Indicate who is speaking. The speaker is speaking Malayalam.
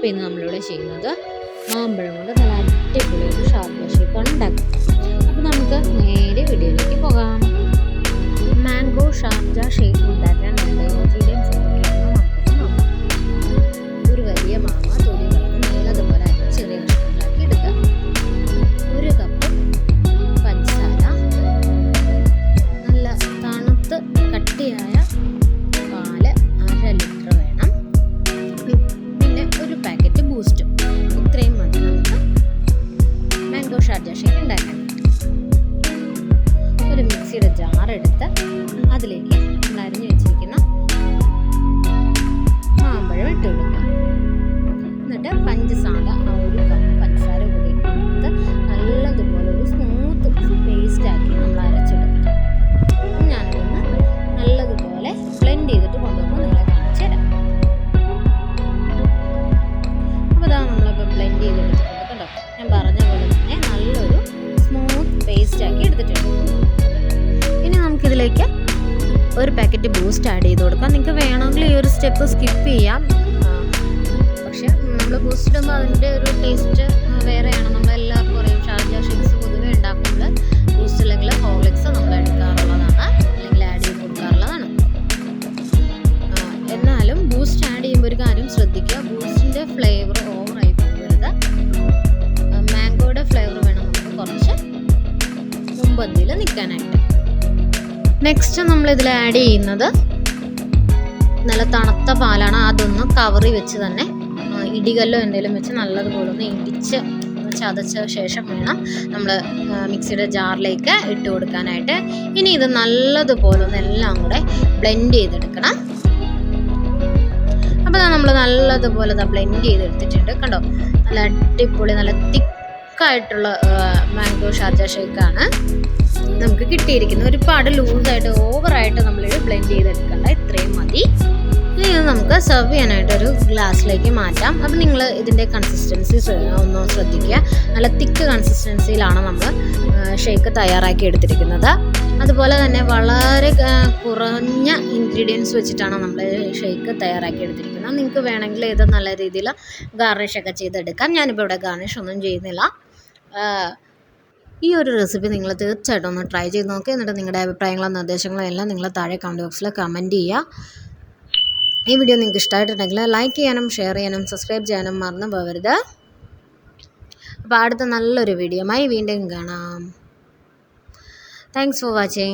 Speaker 1: അപ്പോൾ ഇന്ന് നമ്മളിവിടെ ചെയ്യുന്നത് മാമ്പഴം കൊണ്ട് നല്ല അടിപൊളി ഒരു ഷാർജ ഷേക്ക് ഉണ്ടാക്കും. അപ്പോൾ നമുക്ക് നേരെ വീഡിയോയിലേക്ക് പോകാം. മാംഗോ ഷാർജ ഷേക്ക് ഉണ്ടാക്കാൻ ഇൻഗ്രീഡിയൻസ് എന്തൊക്കെയാണെന്ന് നമുക്ക് നോക്കാം. ഒരു വലിയ മാങ്ങ തൊലി കളഞ്ഞ് നല്ലതുപോലെ ചെറിയ കഷ്ണങ്ങളാക്കി എടുക്കുക. 1 കപ്പ് പഞ്ചസാര, നല്ല തണുത്ത് കട്ടിയായ പാല് 1/2 ലിറ്റർ വേണം, പിന്നെ ഒരു പാക്കറ്റ് ബൂസ്റ്റ്. ഇത്രയും മതി നമുക്ക് മാംഗോ ഷാർജ ഷേക്ക് ഉണ്ടാക്കാൻ. ഒരു മിക്സിയുടെ ജാർ എടുത്ത് അതിലേക്ക് അരിഞ്ഞു വെച്ചിരിക്കുന്ന മാമ്പഴം ഇട്ട് കൊടുക്കുക. എന്നിട്ട് പഞ്ചസാര 1 കപ്പ് പഞ്ചസാര കൂടി ഇട്ട് നല്ലതുപോലെ ഒരു സ്മൂത്ത് പേസ്റ്റ് ആക്കി നമ്മൾ അരച്ചെടുക്കണം. ഞാനിതൊന്ന് നല്ലതുപോലെ ബ്ലെൻഡ് ചെയ്തിട്ട് കൊണ്ടുവന്ന് നിങ്ങളെ കാണിച്ചു തരാം. അപ്പോൾ ഇതാ നമ്മളിപ്പോൾ ബ്ലെൻഡ് ചെയ്തെടുത്തിട്ടുണ്ട് കേട്ടോ. ഞാൻ പറഞ്ഞ പോലെ തന്നെ നല്ലൊരു സ്മൂത്ത് പേസ്റ്റ് ആക്കി എടുത്തിട്ടുണ്ട്. ഇനി നമുക്കിതിലേക്ക് 1 പാക്കറ്റ് ബൂസ്റ്റ് ആഡ് ചെയ്ത് കൊടുക്കാം. നിങ്ങൾക്ക് വേണമെങ്കിൽ ഈ ഒരു സ്റ്റെപ്പ് സ്കിപ്പ് ചെയ്യാം. പക്ഷേ നമ്മൾ ബൂസ്റ്റ് ഇടുമ്പോൾ അതിൻ്റെ ഒരു ടേസ്റ്റ് വേറെയാണ്. നമ്മളെല്ലാവർക്കും അറിയാം, ഷാർജ ഷേക്ക്സ് പൊതുവേ ഉണ്ടാക്കുമ്പോൾ ബൂസ്റ്റ് അല്ലെങ്കിൽ ഹോർലിക്സ് നമ്മൾ എടുക്കാറുള്ളതാണ്, അല്ലെങ്കിൽ ആഡ് ചെയ്ത് കൊടുക്കാറുള്ളതാണ്. എന്നാലും ബൂസ്റ്റ് ആഡ് ചെയ്യുമ്പോൾ ഒരു കാര്യം ശ്രദ്ധിക്കുക, ബൂസ്റ്റിൻ്റെ ഫ്ലേവർ ഓവറായി പോകരുത്. മാംഗോയുടെ ഫ്ലേവർ വേണം നമുക്ക് കുറച്ച് മുമ്പന്തിയിൽ നിൽക്കാനായിട്ട്. നെക്സ്റ്റ് നമ്മളിതിൽ ആഡ് ചെയ്യുന്നത് നല്ല തണുത്ത പാലാണ്. അതൊന്ന് കവറി വെച്ച് തന്നെ ഇടികല്ലോ എന്തെങ്കിലും വെച്ച് നല്ലതുപോലെ ഒന്ന് ഇടിച്ച് ചതച്ച ശേഷം വേണം നമ്മൾ മിക്സിയുടെ ജാറിലേക്ക് ഇട്ട് കൊടുക്കാനായിട്ട്. ഇനി ഇത് നല്ലതുപോലെ ഒന്ന് എല്ലാം കൂടെ ബ്ലെൻഡ് ചെയ്തെടുക്കണം. അപ്പോൾ നമ്മൾ നല്ലതുപോലെ ബ്ലെൻഡ് ചെയ്തെടുത്തിട്ടുണ്ട് കണ്ടോ. നല്ല അടിപൊളി നല്ല തിക്കായിട്ടുള്ള മാംഗോ ഷാർജ ഷേക്കാണ് നമുക്ക് കിട്ടിയിരിക്കുന്നത്. ഒരുപാട് ലൂസായിട്ട് ഓവറായിട്ട് നമ്മൾ ബ്ലെൻഡ് ചെയ്തെടുക്കണ്ട, ഇത്രയും മതി. ഇനി ഇത് നമുക്ക് സെർവ് ചെയ്യാനായിട്ടൊരു ഗ്ലാസ്സിലേക്ക് മാറ്റാം. അപ്പം നിങ്ങൾ ഇതിൻ്റെ കൺസിസ്റ്റൻസി ഒന്ന് ശ്രദ്ധിക്കുക. നല്ല തിക്ക് കൺസിസ്റ്റൻസിയിലാണ് നമ്മൾ ഷേക്ക് തയ്യാറാക്കി എടുത്തിരിക്കുന്നത്. അതുപോലെ തന്നെ വളരെ കുറഞ്ഞ ഇൻഗ്രീഡിയൻസ് വെച്ചിട്ടാണ് നമ്മൾ ഷേക്ക് തയ്യാറാക്കി എടുത്തിരിക്കുന്നത്. നിങ്ങൾക്ക് വേണമെങ്കിൽ ഇത് നല്ല രീതിയിൽ ഗാർണിഷൊക്കെ ചെയ്തെടുക്കാം. ഞാനിപ്പോൾ ഇവിടെ ഗാർണിഷ് ഒന്നും ചെയ്യുന്നില്ല. ഈ ഒരു റെസിപ്പി നിങ്ങൾ തീർച്ചയായിട്ടും ഒന്ന് ട്രൈ ചെയ്ത് നോക്കുക. എന്നിട്ട് നിങ്ങളുടെ അഭിപ്രായങ്ങളും നിർദ്ദേശങ്ങളും എല്ലാം നിങ്ങൾ താഴെ കമൻറ്റ് ബോക്സിൽ കമൻറ്റ് ചെയ്യുക. ഈ വീഡിയോ നിങ്ങൾക്ക് ഇഷ്ടമായിട്ടുണ്ടെങ്കിൽ ലൈക്ക് ചെയ്യാനും ഷെയർ ചെയ്യാനും സബ്സ്ക്രൈബ് ചെയ്യാനും മറന്നു പോകരുത്. അപ്പോൾ അടുത്ത നല്ലൊരു വീഡിയോയുമായി വീണ്ടും കാണാം. Thanks for watching.